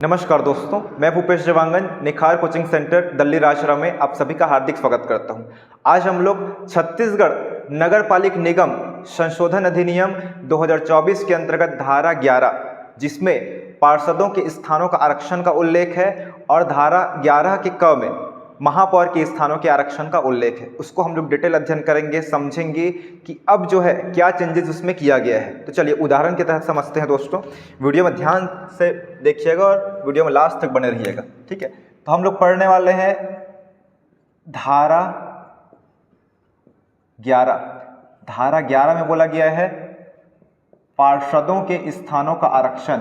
नमस्कार दोस्तों, मैं भूपेश जवांगन निखार कोचिंग सेंटर दिल्ली राजपुरा में आप सभी का हार्दिक स्वागत करता हूं। आज हम लोग छत्तीसगढ़ नगर पालिक निगम संशोधन अधिनियम 2024 के अंतर्गत धारा 11 जिसमें पार्षदों के स्थानों का आरक्षण का उल्लेख है और धारा 11 के क में महापौर के स्थानों के आरक्षण का उल्लेख है, उसको हम लोग डिटेल अध्ययन करेंगे, समझेंगे कि अब जो है क्या चेंजेस उसमें किया गया है। तो चलिए उदाहरण के तहत समझते हैं दोस्तों। वीडियो में ध्यान से देखिएगा और वीडियो में लास्ट तक बने रहिएगा, ठीक है। तो हम लोग पढ़ने वाले हैं धारा 11। धारा 11 में बोला गया है पार्षदों के स्थानों का आरक्षण,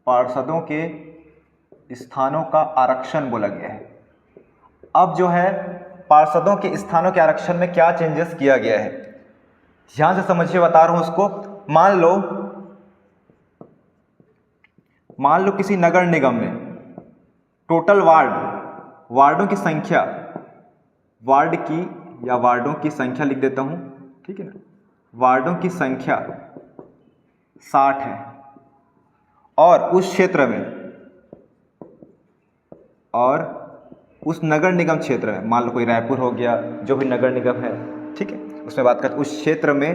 पार्षदों के स्थानों का आरक्षण बोला गया है। अब जो है पार्षदों के स्थानों के आरक्षण में क्या चेंजेस किया गया है, ध्यान से समझिए, बता रहा हूं उसको। मान लो किसी नगर निगम में टोटल वार्डों की संख्या, वार्डों की संख्या लिख देता हूं, ठीक है ना। वार्डों की संख्या 60 है और उस क्षेत्र में और उस नगर निगम क्षेत्र में, मान लो कोई रायपुर हो गया, जो भी नगर निगम है, ठीक है, उसमें बात करते, उस क्षेत्र में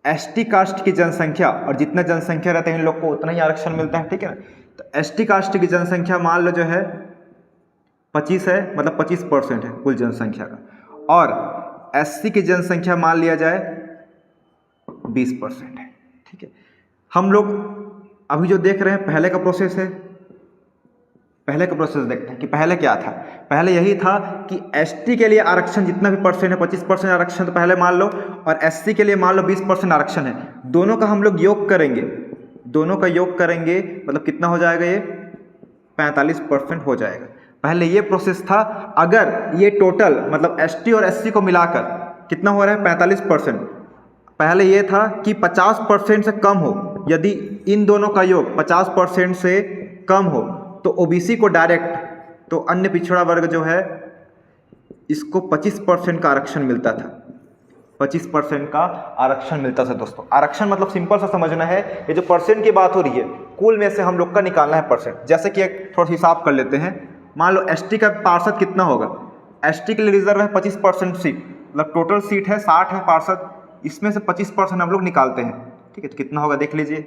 एसटी कास्ट की जनसंख्या, और जितना जनसंख्या रहते हैं इन लोग को उतना ही आरक्षण मिलता है, ठीक है ना। तो एसटी कास्ट की जनसंख्या मान लो जो है 25 है, मतलब 25% है कुल जनसंख्या का, और एससी की जनसंख्या मान लिया जाए 20% है, ठीक है। हम लोग अभी जो देख रहे हैं पहले का प्रोसेस है, पहले का प्रोसेस देखते हैं कि पहले क्या था। पहले यही था कि एसटी के लिए आरक्षण जितना भी परसेंट है, 25% आरक्षण तो पहले मान लो, और एससी के लिए मान लो 20% आरक्षण है। दोनों का हम लोग योग करेंगे, दोनों का योग करेंगे मतलब कितना हो जाएगा, ये 45% हो जाएगा। पहले ये प्रोसेस था। अगर ये टोटल मतलब एसटी और एससी को मिलाकर कितना हो रहा है, 45%। पहले ये था कि 50% से कम हो, यदि इन दोनों का योग 50% से कम हो तो ओबीसी को डायरेक्ट, तो अन्य पिछड़ा वर्ग जो है इसको 25% का आरक्षण मिलता था, 25% का आरक्षण मिलता था दोस्तों। आरक्षण मतलब सिंपल सा समझना है, ये जो परसेंट की बात हो रही है कुल में से हम लोग का निकालना है परसेंट। जैसे कि एक थोड़ा हिसाब कर लेते हैं। मान लो एसटी का पार्षद कितना होगा, एसटी के लिए रिजर्व है 25% सीट, मतलब टोटल सीट है 60 है पार्षद, इसमें से 25% हम लोग निकालते हैं, ठीक है। तो कितना होगा देख लीजिए,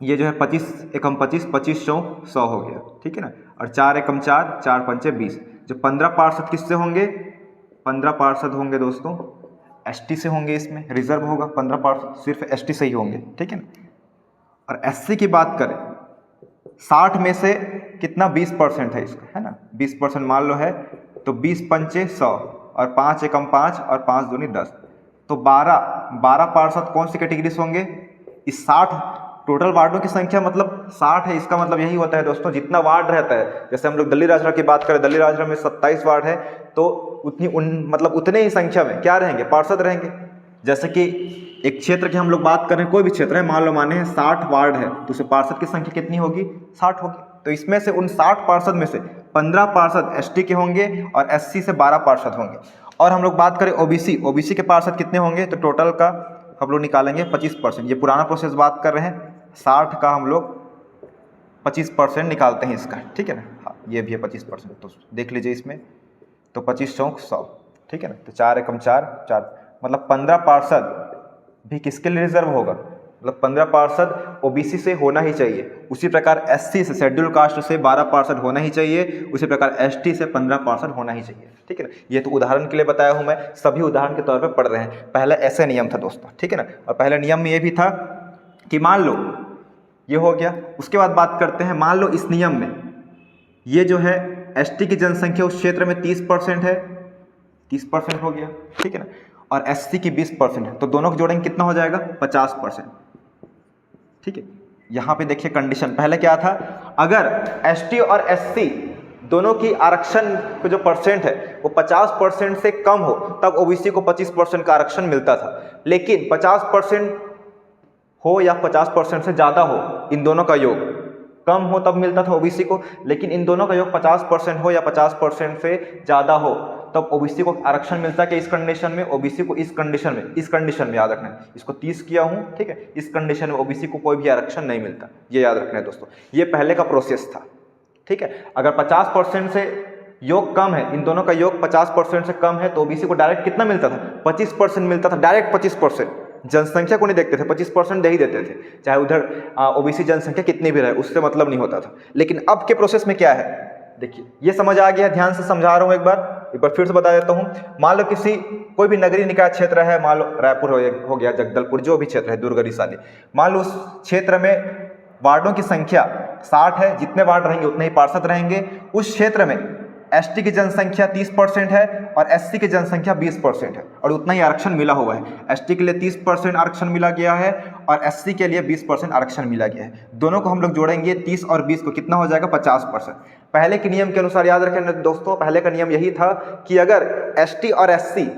ये जो है 25 एकम 25, 25 चौक 100 हो गया, ठीक है ना। और 4 एकम 4, 4 पंचे 20। जो 15 पार्षद किससे होंगे, 15 पार्षद होंगे दोस्तों एसटी से होंगे, इसमें रिजर्व होगा 15 पार्षद सिर्फ एसटी से ही होंगे, ठीक है ना। और एससी की बात करें 60 में से कितना 20% है इसका, है ना, 20% मान लो है, तो 20 पंचे 100 और 5 एकम 5 और 5 दूनी 10, तो 12 पार्षद कौन सी कैटेगरी से होंगे, इस 60 टोटल वार्डों की संख्या मतलब 60 है। इसका मतलब यही होता है दोस्तों, जितना वार्ड रहता है, जैसे हम लोग दिल्ली राजपुरा की बात करें, दिल्ली राजपुरा में 27 वार्ड है, तो मतलब उतने ही संख्या में क्या रहेंगे, पार्षद रहेंगे। जैसे कि एक क्षेत्र की हम लोग बात करें, कोई भी क्षेत्र है, मान लो माने हैं 60 वार्ड है, तो उसमें पार्षद की संख्या कितनी होगी, 60 होगी। तो इसमें से उन 60 पार्षद में से 15 पार्षद एसटी के होंगे और एससी से 12 पार्षद होंगे। और हम लोग बात करें ओबीसी के पार्षद कितने होंगे, तो टोटल का हम लोग निकालेंगे 25%। ये पुराना प्रोसेस बात कर रहे हैं, 60 का हम लोग 25% निकालते हैं इसका, ठीक है ना। हाँ, ये भी है 25%, तो देख लीजिए इसमें, तो 25 चौक 100, ठीक है ना। तो 4 एकम 4, 4 मतलब 15 पार्षद भी किसके लिए रिजर्व होगा, मतलब 15 पार्षद ओबीसी से होना ही चाहिए। उसी प्रकार एससी से, शेड्यूल कास्ट से 12 पार्षद होना ही चाहिए। उसी प्रकार एसटी से 15 पार्षद होना ही चाहिए, ठीक है ना। ये तो उदाहरण के लिए बताया हूँ मैं, सभी उदाहरण के तौर पर पढ़ रहे हैं। पहले ऐसे नियम था दोस्तों, ठीक है ना। और पहले नियम में ये भी था कि मान लो ये हो गया, उसके बाद बात करते हैं, मान लो इस नियम में ये जो है एसटी की जनसंख्या उस क्षेत्र में 30% है, 30% हो गया, ठीक है ना, और एससी की 20% है, तो दोनों को जोड़ेंगे कितना हो जाएगा, 50%, ठीक है। यहाँ पे देखिए कंडीशन, पहले क्या था, अगर एसटी और एससी दोनों की आरक्षण का जो परसेंट है वो 50% से कम हो तब ओबीसी को 25% का आरक्षण मिलता था। लेकिन 50% हो या 50% से ज़्यादा हो, इन दोनों का योग कम हो तब मिलता था ओबीसी को, लेकिन इन दोनों का योग 50% हो या 50% से ज़्यादा हो तब ओबीसी को आरक्षण मिलता है कि इस कंडीशन में, ओबीसी को इस कंडीशन में याद रखना है। इसको 30 किया हूँ, ठीक है, इस कंडीशन में ओबीसी को कोई भी आरक्षण नहीं मिलता, ये याद रखना है दोस्तों। ये पहले का प्रोसेस था, ठीक है। अगर 50% से योग कम है, इन दोनों का योग 50% से कम है तो ओबीसी को डायरेक्ट कितना मिलता था, 25% मिलता था, डायरेक्ट 25%। जनसंख्या को नहीं देखते थे, 25% दे ही देते थे, चाहे उधर ओबीसी जनसंख्या कितनी भी रहे, उससे मतलब नहीं होता था। लेकिन अब के प्रोसेस में क्या है, देखिए ये समझ आ गया, ध्यान से समझा रहा हूँ, एक बार फिर से बता देता हूँ। मान लो किसी कोई भी नगरीय निकाय क्षेत्र है, मान लो रायपुर हो गया, जगदलपुर, जो भी क्षेत्र है, दुर्ग, रिसाली, मान लो उस क्षेत्र में वार्डों की संख्या 60 है, जितने वार्ड रहेंगे उतने ही पार्षद रहेंगे। उस क्षेत्र में एसटी की जनसंख्या 30% है और एससी की जनसंख्या 20% है, और उतना ही आरक्षण मिला हुआ है। एसटी के लिए 30% आरक्षण मिला गया है और एससी के लिए 20% आरक्षण मिला गया है। दोनों को हम लोग जोड़ेंगे 30 और 20 को, कितना हो जाएगा, 50%। पहले के नियम के अनुसार याद रखें दोस्तों, पहले का नियम यही था कि अगर एसटी और एससी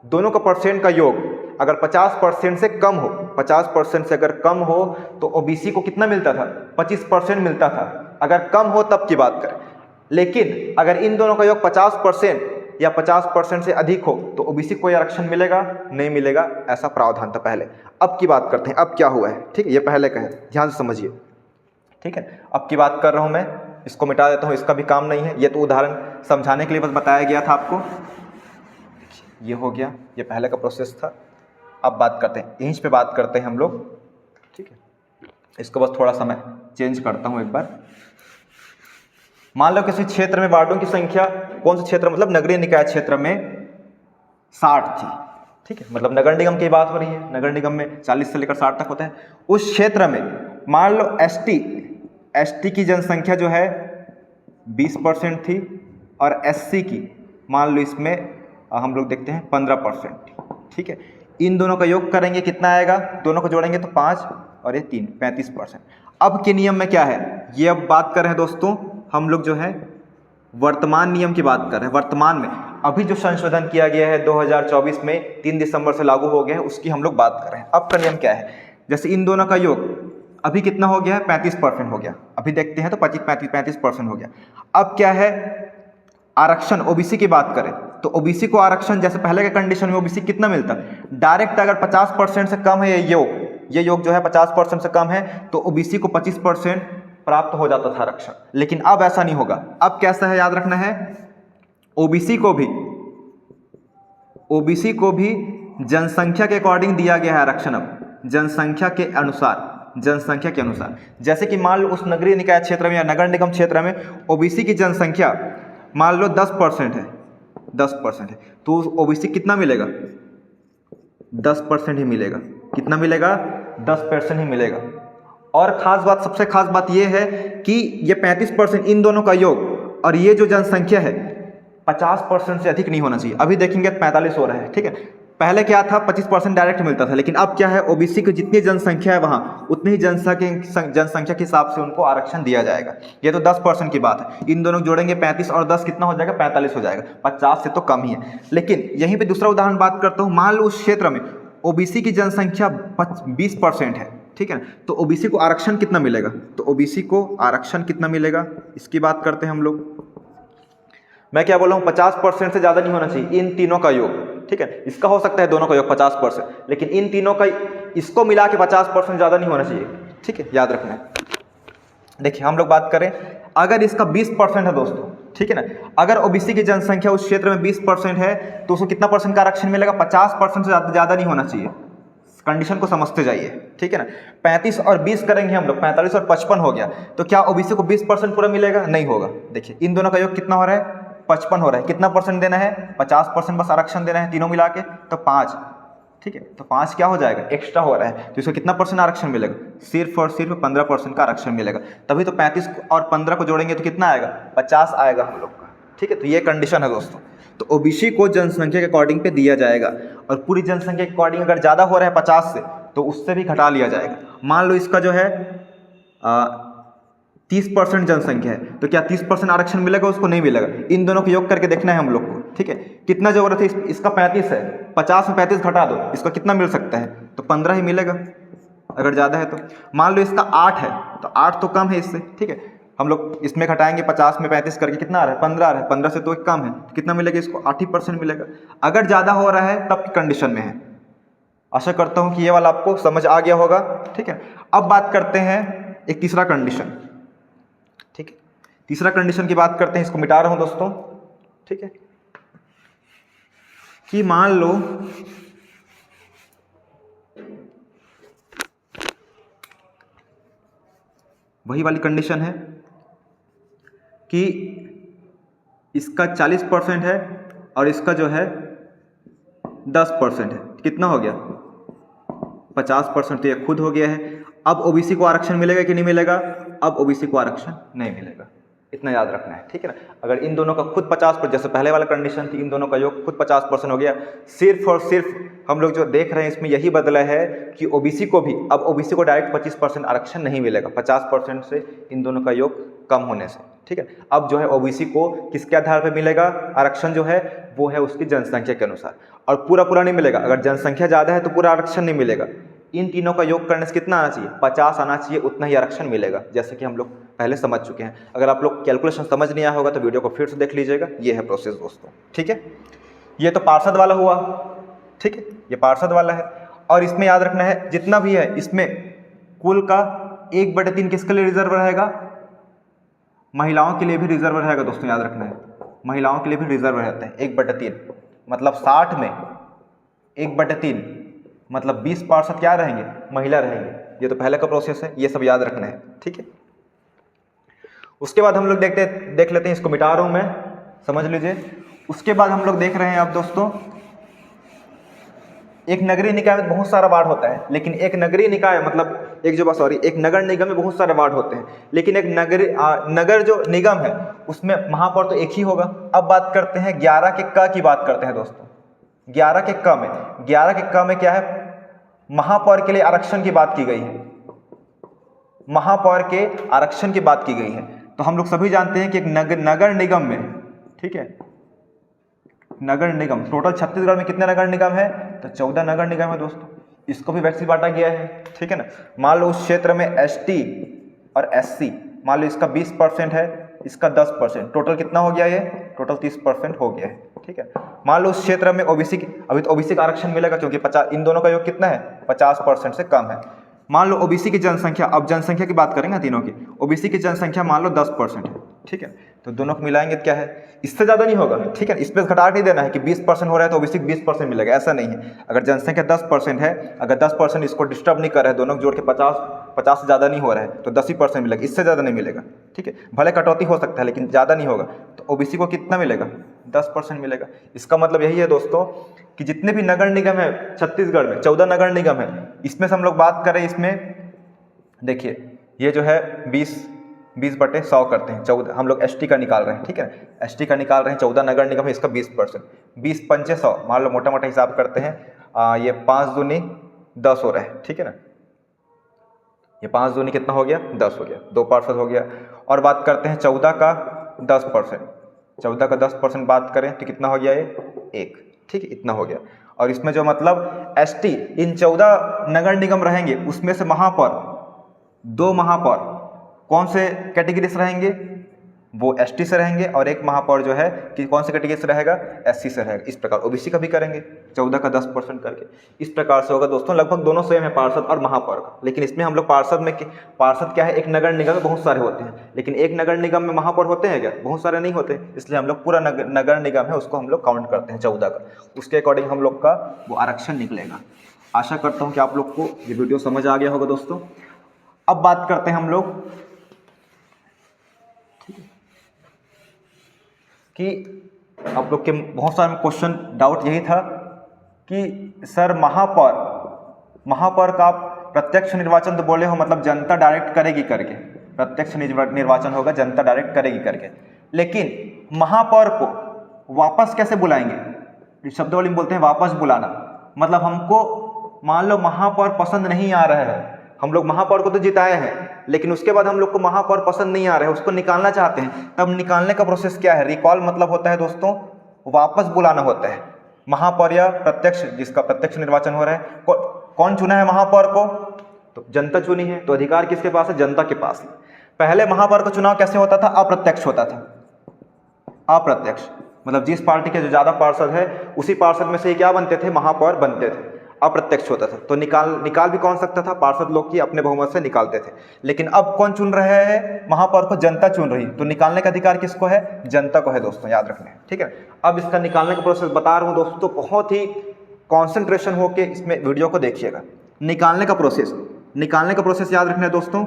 दोनों का परसेंट का योग अगर 50% से कम हो, 50% से अगर कम हो तो ओबीसी को कितना मिलता था, 25% मिलता था, अगर कम हो तब की बात करें। लेकिन अगर इन दोनों का योग 50% या 50% से अधिक हो तो ओबीसी को आरक्षण मिलेगा, नहीं मिलेगा, ऐसा प्रावधान था पहले। अब की बात करते हैं, अब क्या हुआ है, ठीक है, ये पहले का है, ध्यान से समझिए, ठीक है। अब की बात कर रहा हूँ मैं, इसको मिटा देता हूँ, इसका भी काम नहीं है, ये तो उदाहरण समझाने के लिए बस बताया गया था आपको। ये हो गया, ये पहले का प्रोसेस था। अब बात करते हैं, यहीं पे बात करते हैं हम लोग, ठीक है। इसको बस थोड़ा सा मैं चेंज करता हूँ एक बार। मान लो किसी क्षेत्र में वार्डों की संख्या, कौन सा क्षेत्र, मतलब नगरीय निकाय क्षेत्र में 60 थी, ठीक है, मतलब नगर निगम की बात हो रही है, नगर निगम में 40 से लेकर 60 तक होता है। उस क्षेत्र में मान लो एसटी की जनसंख्या जो है 20% थी और एससी की मान लो इसमें हम लोग देखते हैं 15%, ठीक है। इन दोनों का योग करेंगे कितना आएगा, दोनों को जोड़ेंगे तो 5 और ये 3, 35%। अब के नियम में क्या है, ये अब बात कर रहे हैं दोस्तों हम लोग जो है वर्तमान नियम की बात कर रहे हैं। वर्तमान में अभी जो संशोधन किया गया है 2024 में 3 दिसंबर से लागू हो गया है, उसकी हम लोग बात कर रहे हैं। अब का नियम क्या है, जैसे इन दोनों का योग अभी कितना हो गया है, 35% हो गया, अभी देखते हैं तो 35% हो गया। अब क्या है, आरक्षण ओबीसी की बात करें तो ओबीसी को आरक्षण जैसे पहले के कंडीशन में ओबीसी कितना मिलता, डायरेक्ट अगर 50% से कम है ये योग जो है 50% से कम है तो ओबीसी को 25% प्राप्त हो जाता था आरक्षण। लेकिन अब ऐसा नहीं होगा, अब कैसा है याद रखना है, ओबीसी को भी जनसंख्या के अकॉर्डिंग दिया गया है आरक्षण। अब जनसंख्या के अनुसार जैसे कि मान लो उस नगरीय निकाय क्षेत्र में या नगर निगम क्षेत्र में ओबीसी की जनसंख्या मान लो 10% है तो ओबीसी कितना मिलेगा, 10% ही मिलेगा। कितना मिलेगा, 10% ही मिलेगा। और सबसे खास बात यह है कि ये 35% इन दोनों का योग और ये जो जनसंख्या है 50% से अधिक नहीं होना चाहिए। अभी देखेंगे 45 हो रहा है, ठीक है। पहले क्या था, 25% डायरेक्ट मिलता था, लेकिन अब क्या है, ओबीसी की जितनी जनसंख्या है वहाँ उतनी ही जनसंख्या के हिसाब से उनको आरक्षण दिया जाएगा। ये तो 10% की बात है, इन दोनों जोड़ेंगे 35 और 10 कितना हो जाएगा, 45 हो जाएगा, 50 से तो कम ही है। लेकिन यहीं पे दूसरा उदाहरण बात करता हूँ, मान लो उस क्षेत्र में ओबीसी की जनसंख्या 20% है, ठीक है, तो ओबीसी को आरक्षण कितना मिलेगा, तो ओबीसी को आरक्षण कितना मिलेगा इसकी बात करते हैं हम लोग। मैं क्या बोल रहा हूँ, 50% से ज़्यादा नहीं होना चाहिए इन तीनों का योग, ठीक है। इसका हो सकता है दोनों का योग 50%, लेकिन इन तीनों का इसको मिला के 50% ज़्यादा नहीं होना चाहिए, ठीक है, याद रखना है। देखिए हम लोग बात करें, अगर इसका 20% है दोस्तों, ठीक है ना, अगर ओबीसी की जनसंख्या उस क्षेत्र में 20% है तो उसको कितना परसेंट का आरक्षण मिलेगा, 50% से ज़्यादा नहीं होना चाहिए। कंडीशन को समझते जाइए, ठीक है ना। 35 और 20 करेंगे हम लोग, 45 और 55 हो गया, तो क्या ओबीसी को 20% पूरा मिलेगा, नहीं होगा। देखिए इन दोनों का योग कितना हो रहा है, 55 हो रहा है, कितना परसेंट देना है, 50% बस आरक्षण देना है तीनों मिला के, तो 5, ठीक है, तो 5 क्या हो जाएगा, एक्स्ट्रा हो रहा है, तो इसको कितना परसेंट आरक्षण मिलेगा, सिर्फ और सिर्फ 15% का आरक्षण मिलेगा। तभी तो 35 और 15 को जोड़ेंगे तो कितना आएगा, 50 आएगा हम लोग का, ठीक है। तो ये कंडीशन है दोस्तों, तो ओबीसी को जनसंख्या के अकॉर्डिंग पे दिया जाएगा, और पूरी जनसंख्या के अकॉर्डिंग अगर ज़्यादा हो रहा है 50 से तो उससे भी घटा लिया जाएगा। मान लो इसका जो है 30% जनसंख्या है, तो क्या 30% आरक्षण मिलेगा, उसको नहीं मिलेगा। इन दोनों को योग करके देखना है हम लोग को, ठीक है। कितना जरूरत है, इसका 35 है, 50 में 35 घटा दो, इसका कितना मिल सकता है, तो 15 ही मिलेगा अगर ज़्यादा है तो। मान लो इसका 8 है तो 8 तो कम है इससे, ठीक है। हम लोग इसमें घटाएंगे 50 में 35 करके कितना आ रहा है 15 आ रहा है, 15 से तो एक कम है, तो कितना मिलेगा इसको 80% मिलेगा। अगर ज़्यादा हो रहा है तब की कंडीशन में है। आशा करता हूँ कि ये वाला आपको समझ आ गया होगा। ठीक है, अब बात करते हैं एक तीसरा कंडीशन। ठीक है, तीसरा कंडीशन की बात करते हैं, इसको मिटा रहा हूँ दोस्तों। ठीक है, कि मान लो वही वाली कंडीशन है कि इसका 40% है और इसका जो है 10% है, कितना हो गया 50%, तो ये खुद हो गया है। अब ओबीसी को आरक्षण मिलेगा कि नहीं मिलेगा? अब ओबीसी को आरक्षण नहीं मिलेगा, इतना याद रखना है। ठीक है ना, अगर इन दोनों का खुद 50%, जैसे पहले वाला कंडीशन थी, इन दोनों का योग खुद 50% हो गया, सिर्फ और सिर्फ हम लोग जो देख रहे हैं इसमें यही बदला है कि ओबीसी को भी, अब ओबीसी को डायरेक्ट 25% आरक्षण नहीं मिलेगा 50% से इन दोनों का योग कम होने से। ठीक है, अब जो है ओबीसी को किसके आधार पर मिलेगा आरक्षण, जो है वो है उसकी जनसंख्या के अनुसार, और पूरा नहीं मिलेगा। अगर जनसंख्या ज़्यादा है तो पूरा आरक्षण नहीं मिलेगा। इन तीनों का योग करने से कितना आना चाहिए 50 आना चाहिए, उतना ही आरक्षण मिलेगा, जैसे कि हम लोग पहले समझ चुके हैं। अगर आप लोग कैलकुलेशन समझ नहीं आया होगा तो वीडियो को फिर से देख लीजिएगा, ये है प्रोसेस दोस्तों। ठीक है, ये तो पार्षद वाला हुआ। ठीक है, ये पार्षद वाला है, और इसमें याद रखना है जितना भी है इसमें कुल का 1/3 किसके लिए रिजर्व रहेगा? महिलाओं के लिए भी रिजर्व रहेगा दोस्तों, याद रखना है महिलाओं के लिए भी रिजर्व रहते हैं 1/3, मतलब 60 में 1/3 मतलब 20% क्या रहेंगे? महिला रहेंगे। ये तो पहले का प्रोसेस है, ये सब याद रखना है। ठीक है, उसके बाद हम लोग देख लेते हैं, इसको मिटा रहा हूं मैं, समझ लीजिए। उसके बाद हम लोग देख रहे हैं अब दोस्तों, एक नगरीय निकाय में बहुत सारा वार्ड होता है, लेकिन एक नगरीय निकाय मतलब एक नगर निगम में बहुत सारे वार्ड होते हैं, लेकिन एक नगर जो निगम है उसमें महापौर तो एक ही होगा। अब बात करते हैं 11 के क की बात करते हैं दोस्तों। 11 के क में क्या है? महापौर के लिए आरक्षण की बात की गई है, महापौर के आरक्षण की बात की गई है। तो हम लोग सभी जानते हैं कि एक नगर निगम में, ठीक है, नगर निगम टोटल छत्तीसगढ़ में कितने नगर निगम है? तो 14 नगर निगम है दोस्तों। इसको भी वैसे बांटा गया है। ठीक है ना, मान लो उस क्षेत्र में एसटी और एससी, मान लो इसका 20% है, इसका 10%, टोटल कितना हो गया? ये टोटल 30% हो गया है। ठीक है, मान लो उस क्षेत्र में ओबीसी, अभी तो ओबीसी का आरक्षण मिलेगा क्योंकि 50, इन दोनों का योग कितना है 50% से कम है। मान लो ओबीसी की जनसंख्या, अब जनसंख्या की बात करेंगे तीनों की, ओबीसी की जनसंख्या मान लो 10% है। ठीक है, तो दोनों को मिलाएंगे तो क्या है? इससे ज़्यादा नहीं होगा। ठीक है, इस पर घटा नहीं देना है कि 20% हो रहा है तो ओबीसी को 20% मिलेगा, ऐसा नहीं है। अगर जनसंख्या 10% है, अगर 10% इसको डिस्टर्ब नहीं कर रहा है, दोनों जोड़ के 50 से ज़्यादा नहीं हो रहा है तो 10 ही % मिलेगा, इससे ज़्यादा नहीं मिलेगा। ठीक है, भले कटौती हो सकता है लेकिन ज़्यादा नहीं होगा। तो ओबीसी को कितना मिलेगा? 10% मिलेगा। इसका मतलब यही है दोस्तों कि जितने भी नगर निगम है छत्तीसगढ़ में, 14 नगर निगम है, इसमें से हम लोग बात करें, इसमें देखिए ये जो है 20/100 करते हैं, 14 हम लोग एसटी का निकाल रहे हैं। ठीक है, एसटी का निकाल रहे हैं, 14 नगर निगम है, इसका 20%, 20 पंचे 100, मान लो मोटा हिसाब करते हैं, ये 5 दूनी 10 हो रहा है। ठीक है ना, ये 5 दूनी कितना हो गया? 10 हो गया, 2% हो गया। और बात करते हैं 14 का 10%, 14 का 10% बात करें तो कितना हो गया? ये 1। ठीक है, इतना हो गया। और इसमें जो मतलब एसटी, इन 14 नगर निगम रहेंगे उसमें से महापौर, 2 महापौर कौन से कैटेगरी से रहेंगे? वो एसटी से रहेंगे, और एक महापौर जो है कि कौन से कैटेगरी से रहेगा? एससी से रहेगा। इस प्रकार ओबीसी का भी करेंगे 14 का 10% करके, इस प्रकार से होगा दोस्तों। लगभग दोनों सेम है, पार्षद और महापौर का, लेकिन इसमें हम लोग पार्षद क्या है, एक नगर निगम में बहुत सारे होते हैं, लेकिन एक नगर निगम में महापौर होते हैं क्या? बहुत सारे नहीं होते, इसलिए हम लोग पूरा नगर निगम है उसको हम लोग काउंट करते हैं 14 का, उसके अकॉर्डिंग हम लोग का वो आरक्षण निकलेगा। आशा करता हूँ कि आप लोग को ये वीडियो समझ आ गया होगा दोस्तों। अब बात करते हैं हम लोग कि आप लोग के बहुत सारे क्वेश्चन डाउट यही था कि सर महापौर का आप प्रत्यक्ष निर्वाचन तो बोले हो, मतलब जनता डायरेक्ट करेगी करके, प्रत्यक्ष निर्वाचन होगा, जनता डायरेक्ट करेगी करके, लेकिन महापौर को वापस कैसे बुलाएंगे? शब्दावली में बोलते हैं वापस बुलाना, मतलब हमको मान लो महापौर पसंद नहीं आ रहा है, हम लोग महापौर को तो जिताए हैं, लेकिन उसके बाद हम लोग को महापौर पसंद नहीं आ रहा है, उसको निकालना चाहते हैं, तब निकालने का प्रोसेस क्या है? रिकॉल मतलब होता है दोस्तों वापस बुलाना होता है। महापौर या प्रत्यक्ष, जिसका प्रत्यक्ष निर्वाचन हो रहा है, कौन चुना है महापौर को? तो जनता चुनी है, तो अधिकार किसके पास है? जनता के पास है। पहले महापौर का चुनाव कैसे होता था? अप्रत्यक्ष होता था। अप्रत्यक्ष मतलब जिस पार्टी के जो ज़्यादा पार्षद है उसी पार्षद में से ही क्या बनते थे? महापौर बनते थे। अप्रत्यक्ष होता था तो निकाल भी कौन सकता था? पार्षद लोग की अपने बहुमत से निकालते थे। लेकिन अब कौन चुन रहे हैं महापौर को? जनता चुन रही है। तो निकालने का अधिकार किसको है? जनता को है दोस्तों, याद रखना है, ठीक है। अब इसका निकालने का प्रोसेस बता रहा हूँ दोस्तों, तो बहुत ही कॉन्सेंट्रेशन होके इसमें वीडियो को देखिएगा। निकालने का प्रोसेस याद रखना है दोस्तों।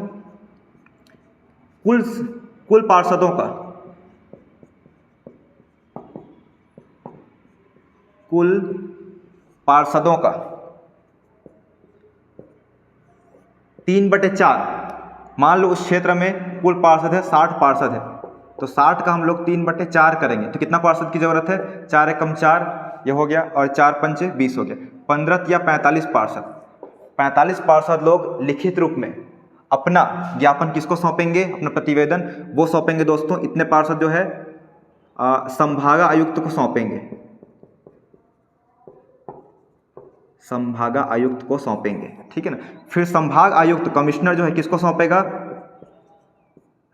कुल पार्षदों का कुल पार्षदों का 3/4, मान लो उस क्षेत्र में कुल पार्षद है 60 पार्षद है, तो 60 का हम लोग 3/4 करेंगे तो कितना पार्षद की जरूरत है? 4 एकम 4 ये हो गया और 4 पंचे 20 हो गया। 15 या 45 पार्षद। 45 पार्षद लोग लिखित रूप में अपना ज्ञापन किसको सौंपेंगे? अपना प्रतिवेदन वो सौंपेंगे दोस्तों। इतने पार्षद जो है संभागा आयुक्त को सौंपेंगे, संभागा आयुक्त को सौंपेंगे, ठीक है ना। फिर संभाग आयुक्त कमिश्नर जो है किसको सौंपेगा?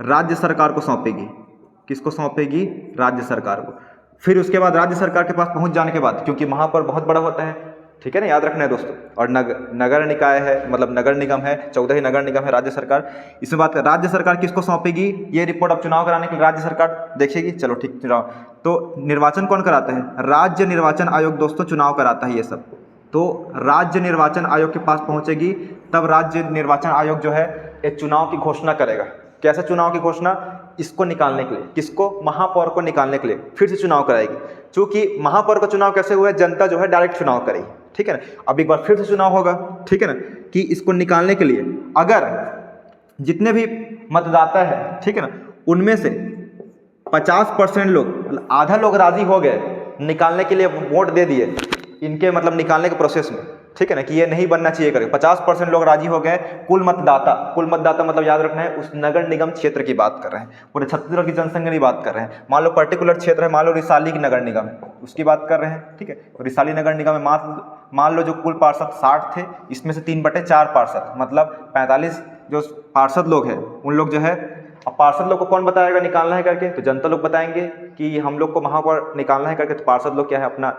राज्य सरकार को सौंपेगी। किसको सौंपेगी? राज्य सरकार को। फिर उसके बाद राज्य सरकार के पास पहुंच जाने के बाद, क्योंकि महापौर बहुत बड़ा होता है, ठीक है ना, याद रखना है दोस्तों। और नगर निकाय है, मतलब नगर निगम है, 14 ही नगर निगम है, राज्य सरकार। इसमें बात राज्य सरकार किसको सौंपेगी? ये रिपोर्ट अब चुनाव कराने के लिए राज्य सरकार देखेगी। चलो ठीक, चुनाव तो निर्वाचन कौन कराता है? राज्य निर्वाचन आयोग दोस्तों चुनाव कराता है ये सब। तो राज्य निर्वाचन आयोग के पास पहुंचेगी, तब राज्य निर्वाचन आयोग जो है एक चुनाव की घोषणा करेगा। कैसे चुनाव की घोषणा? इसको निकालने के लिए। किसको? महापौर को निकालने के लिए फिर से चुनाव कराएगी। चूंकि महापौर का चुनाव कैसे हुआ है? जनता जो है डायरेक्ट चुनाव करेगी, ठीक है ना। अब एक बार फिर से चुनाव होगा, ठीक है ना, कि इसको निकालने के लिए अगर जितने भी मतदाता है, ठीक है ना, उनमें से 50% लोग, आधा लोग राजी हो गए निकालने के लिए, वोट दे दिए इनके मतलब निकालने के प्रोसेस में, ठीक है ना, कि ये नहीं बनना चाहिए करके 50% लोग राजी हो गए। कुल मतदाता मतलब याद रखना है उस नगर निगम क्षेत्र की बात कर रहे हैं, पूरे छत्तीसगढ़ की जनसंख्या की बात कर रहे हैं। मान लो पर्टिकुलर क्षेत्र है, मान लो रिसाली की नगर निगम है, उसकी बात कर रहे हैं, ठीक है। तो रिसाली नगर निगम में मान लो जो कुल पार्षद 60 थे, इसमें से 3/4 पार्षद मतलब 45 जो पार्षद लोग हैं उन लोग जो है, अब पार्षद लोग को कौन बताएगा निकालना है करके? तो जनता लोग बताएंगे कि हम लोग को महापौर निकालना है करके। तो पार्षद लोग क्या है अपना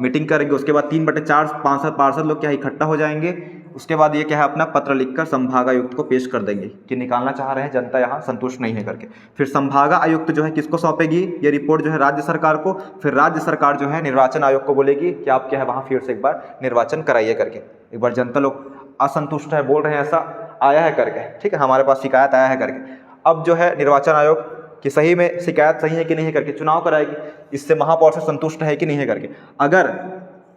मीटिंग करेंगे। उसके बाद 3/4 पार्षद लोग क्या इकट्ठा हो जाएंगे। उसके बाद ये क्या है अपना पत्र लिखकर संभागायुक्त को पेश कर देंगे कि निकालना चाह रहे हैं, जनता यहाँ संतुष्ट नहीं है करके। फिर संभागा आयुक्त जो है किसको सौंपेगी? ये रिपोर्ट जो है राज्य सरकार को। फिर राज्य सरकार जो है निर्वाचन आयोग को बोलेगी कि आप क्या है वहाँ फिर से एक बार निर्वाचन कराइए करके। एक बार जनता लोग असंतुष्ट है, बोल रहे हैं ऐसा आया है करके, ठीक है, हमारे पास शिकायत आया है करके। अब जो है निर्वाचन आयोग कि सही में शिकायत सही है कि नहीं है करके चुनाव कराएगी, इससे महापौर से संतुष्ट है कि नहीं है करके। अगर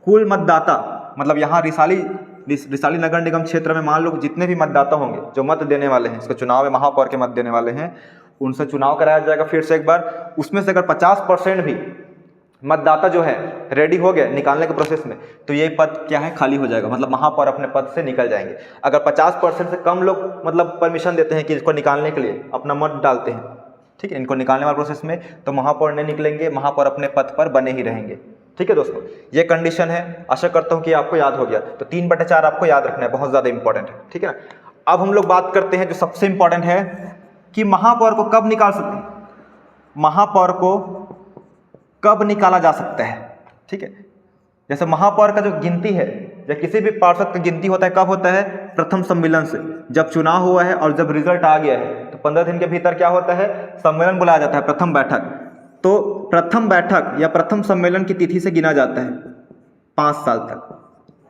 कुल मतदाता मतलब यहाँ रिसाली नगर निगम क्षेत्र में मान लो जितने भी मतदाता होंगे जो मत देने वाले हैं, इसको चुनाव में महापौर के मत देने वाले हैं, उनसे चुनाव कराया जाएगा फिर से एक बार। उसमें से अगर 50% भी मतदाता जो है रेडी हो गए निकालने के प्रोसेस में, तो ये पद क्या है खाली हो जाएगा, मतलब महापौर अपने पद से निकल जाएंगे। अगर 50% से कम लोग मतलब परमिशन देते हैं कि इसको निकालने के लिए अपना मत डालते हैं, ठीक है, इनको निकालने वाले प्रोसेस में, तो महापौर नहीं निकलेंगे, महापौर अपने पद पर बने ही रहेंगे। ठीक है दोस्तों, ये कंडीशन है। आशा करता हूँ कि आपको याद हो गया। तो 3/4 आपको याद रखना है, बहुत ज़्यादा इंपॉर्टेंट है, ठीक है ना। अब हम लोग बात करते हैं जो सबसे इंपॉर्टेंट है कि महापौर को कब निकाल सकते हैं, महापौर को कब निकाला जा सकता है, ठीक है। जैसे महापौर का जो गिनती है या किसी भी पार्षद का गिनती होता है कब होता है? प्रथम सम्मेलन से। जब चुनाव हुआ है और जब रिजल्ट आ गया है तो 15 दिन के भीतर क्या होता है? सम्मेलन बुलाया जाता है, प्रथम बैठक। तो प्रथम बैठक या प्रथम सम्मेलन की तिथि से गिना जाता है 5 साल तक,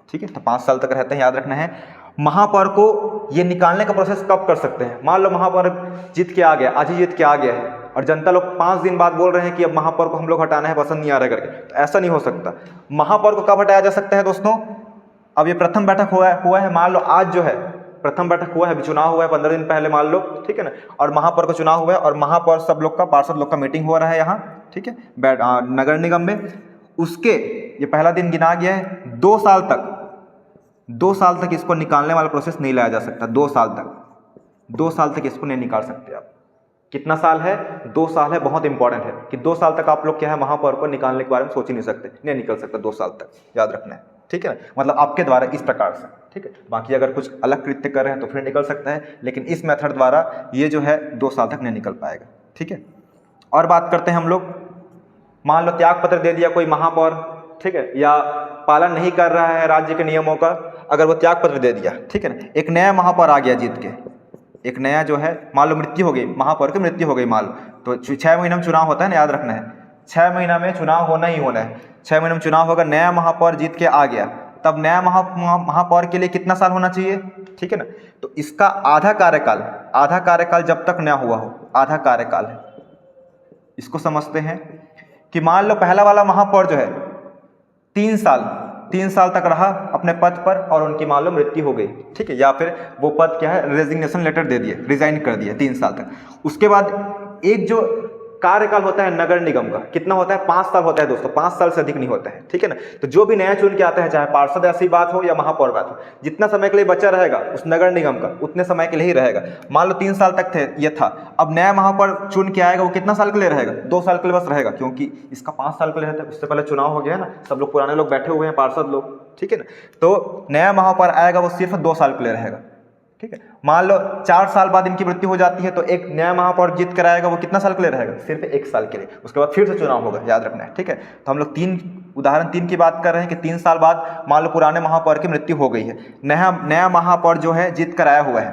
ठीक है। तो 5 साल तक रहते हैं, याद रखना है। महापौर को ये निकालने का प्रोसेस कब कर सकते हैं? मान लो महापौर जीत के आ गया, आज ही जीत के आ गया है और जनता लोग 5 दिन बाद बोल रहे हैं कि अब महापौर को हम लोग हटाना है, पसंद नहीं आ रहा करके, तो ऐसा नहीं हो सकता। महापौर को कब हटाया जा सकता है दोस्तों? अब ये प्रथम बैठक हुआ है, मान लो आज जो है प्रथम बैठक हुआ है, अभी चुनाव हुआ है 15 दिन पहले मान लो, ठीक है ना, और महापौर का चुनाव हुआ है और महापौर सब लोग का, पार्षद लोग का मीटिंग हो रहा है यहाँ, ठीक है, नगर निगम में। उसके ये पहला दिन गिना गया है। 2 साल तक इसको निकालने वाला प्रोसेस नहीं लाया जा सकता। 2 साल तक इसको नहीं निकाल सकते आप। कितना साल है? 2 साल है। बहुत इंपॉर्टेंट है कि 2 साल तक आप लोग क्या है महापौर को निकालने के बारे में सोच ही नहीं सकते, नहीं निकल सकता 2 साल तक, याद रखना है, ठीक है ना। मतलब आपके द्वारा इस प्रकार से, ठीक है। बाकी अगर कुछ अलग कृत्य कर रहे हैं तो फिर निकल सकता है, लेकिन इस मेथड द्वारा ये जो है 2 साल तक नहीं निकल पाएगा, ठीक है। और बात करते हैं हम लोग, मान लो त्याग पत्र दे दिया कोई महापौर, ठीक है, या पालन नहीं कर रहा है राज्य के नियमों का, अगर वो त्याग पत्र दे दिया, ठीक है ना, एक नया महापौर आ गया जीत के, एक नया जो है, मान लो मृत्यु हो गई, महापौर की मृत्यु हो गई मान लो, तो 6 महीने में चुनाव होता है ना, याद रखना है 6 महीना में चुनाव होना ही होना है। 6 महीने में चुनाव होगा, नया महापौर जीत के आ गया, तब नया महापौर के लिए कितना साल होना चाहिए, ठीक है ना। तो इसका आधा कार्यकाल जब तक नया हुआ हो, आधा कार्यकाल है। इसको समझते हैं कि मान लो पहला वाला महापौर जो है 3 साल तक रहा अपने पद पर और उनकी मान लो मृत्यु हो गई, ठीक है, या फिर वो पद क्या है, रेजिग्नेशन लेटर दे दिए, रिजाइन कर दिया 3 साल तक। उसके बाद एक जो कार्यकाल होता है नगर निगम का, कितना होता है, 5 साल होता है दोस्तों, 5 साल से अधिक नहीं होता है, ठीक है ना। तो जो भी नया चुन के आता है, चाहे पार्षद ऐसी बात हो या महापौर बात हो, जितना समय के लिए बचा रहेगा उस नगर निगम का, उतने समय के लिए ही रहेगा। मान लो 3 साल तक थे ये था, अब नया महापौर चुन के आएगा, वो कितना साल के लिए रहेगा, 2 साल के लिए बस रहेगा, क्योंकि इसका 5 साल के लिए रहता है। उससे पहले चुनाव हो गया है ना, सब लोग पुराने लोग बैठे हुए हैं, पार्षद लोग, ठीक है ना। तो नया महापौर आएगा, वो सिर्फ 2 साल के लिए रहेगा, ठीक है। मान लो 4 साल बाद इनकी मृत्यु हो जाती है, तो एक नया महापौर जीत कर आएगा, वो कितना साल के लिए रहेगा, सिर्फ 1 साल के लिए। उसके बाद फिर से चुनाव होगा, याद रखना है, ठीक है। तो हम लोग उदाहरण 3 की बात कर रहे हैं कि 3 साल बाद मान लो पुराने महापौर की मृत्यु हो गई है, नया महापौर जो है जीत कर आया हुआ है,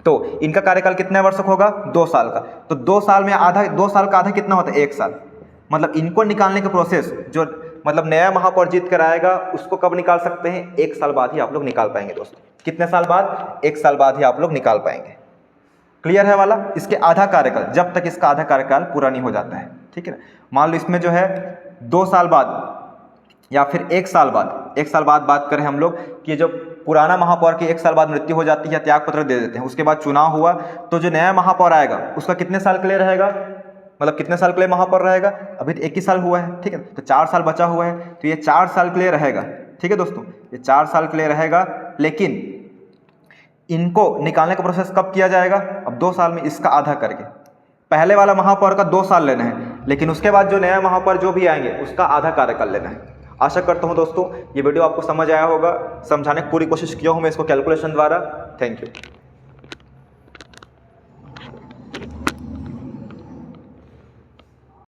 तो इनका कार्यकाल कितने वर्ष होगा, 2 साल का। तो 2 साल में आधा, 2 साल का आधा कितना होता है, 1 साल। मतलब इनको निकालने का प्रोसेस जो, मतलब नया महापौर जीत कर आएगा, उसको कब निकाल सकते हैं, 1 साल बाद ही आप लोग निकाल पाएंगे दोस्तों। कितने साल बाद, 1 साल बाद ही आप लोग निकाल पाएंगे। क्लियर है वाला। इसके आधा कार्यकाल, जब तक इसका आधा कार्यकाल पूरा नहीं हो जाता है, ठीक है ना। मान लो इसमें जो है 2 साल बाद या फिर 1 साल बाद बात करें हम लोग कि जो पुराना महापौर की 1 साल बाद मृत्यु हो जाती है, त्याग पत्र दे देते हैं, उसके बाद चुनाव हुआ, तो जो नया महापौर आएगा उसका कितने साल के लिए रहेगा, मतलब कितने साल के लिए महापौर रहेगा, अभी तो 1 ही साल हुआ है, ठीक है। तो 4 साल बचा हुआ है, तो ये 4 साल के लिए रहेगा, ठीक है दोस्तों, ये 4 साल के लिए रहेगा। लेकिन इनको निकालने का प्रोसेस कब किया जाएगा, अब 2 साल में इसका आधा करके। पहले वाला महापौर का 2 साल लेना है, लेकिन उसके बाद जो नया महापौर जो भी आएंगे उसका आधा कार्यकाल लेना है। आशा करता हूं दोस्तों ये वीडियो आपको समझ आया होगा, समझाने की पूरी कोशिश किया हूं मैं इसको कैलकुलेशन द्वारा। Thank you.